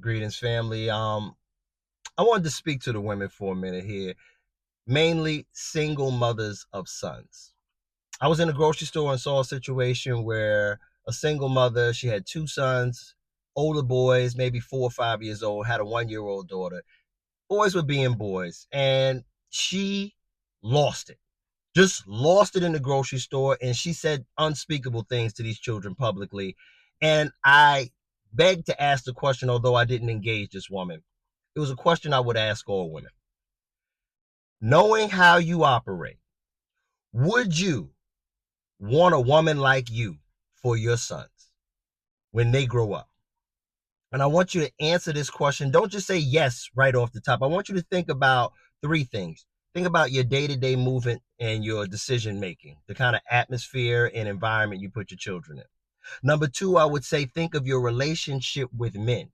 Greetings, family. I wanted to speak to the women for a minute here, mainly single mothers of sons. I was in a grocery store and saw a situation where a single mother, she had two sons, older boys, maybe 4 or 5 years old, had a 1 year old daughter. Boys were being boys, and she lost it. Just lost it in the grocery store, and she said unspeakable things to these children publicly. And I begged to ask the question, although I didn't engage this woman. It was a question I would ask all women. Knowing how you operate, would you want a woman like you for your sons when they grow up? And I want you to answer this question. Don't just say yes right off the top. I want you to think about three things. Think about your day-to-day movement and your decision making, the kind of atmosphere and environment you put your children in. Number two, I would say think of your relationship with men.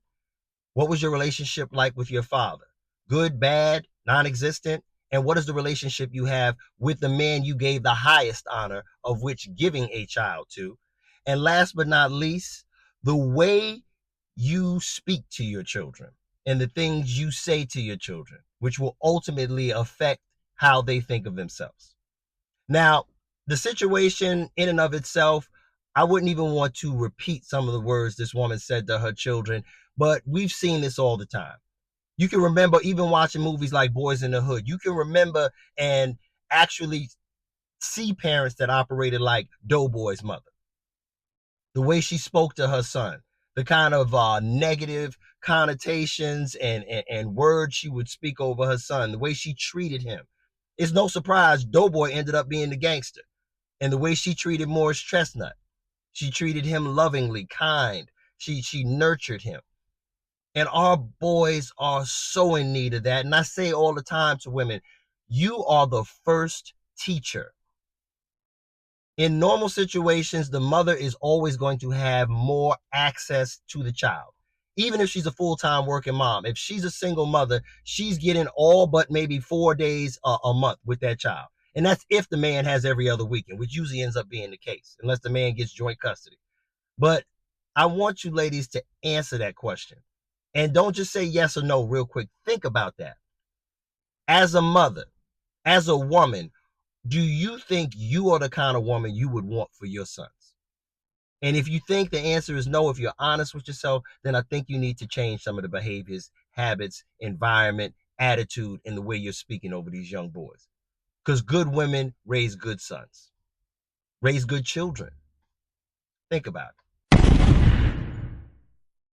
What was your relationship like with your father? Good, bad, non existent? And what is the relationship you have with the man you gave the highest honor, of which giving a child to? And last but not least, the way you speak to your children and the things you say to your children, which will ultimately affect how they think of themselves. Now, the situation in and of itself, I wouldn't even want to repeat some of the words this woman said to her children, but we've seen this all the time. You can remember even watching movies like Boys in the Hood. You can remember and actually see parents that operated like Doughboy's mother. The way she spoke to her son, the kind of negative connotations and words she would speak over her son, the way she treated him. It's no surprise Doughboy ended up being the gangster. And the way she treated Morris Chestnut, she treated him lovingly, kind. She nurtured him. And our boys are so in need of that. And I say all the time to women, you are the first teacher. In normal situations, the mother is always going to have more access to the child. Even if she's a full-time working mom, if she's a single mother, she's getting all but maybe 4 days a month with that child. And that's if the man has every other weekend, which usually ends up being the case, unless the man gets joint custody. But I want you ladies to answer that question. And don't just say yes or no real quick. Think about that. As a mother, as a woman, do you think you are the kind of woman you would want for your sons? And if you think the answer is no, if you're honest with yourself, then I think you need to change some of the behaviors, habits, environment, attitude, and the way you're speaking over these young boys. Because good women raise good sons, raise good children. Think about it.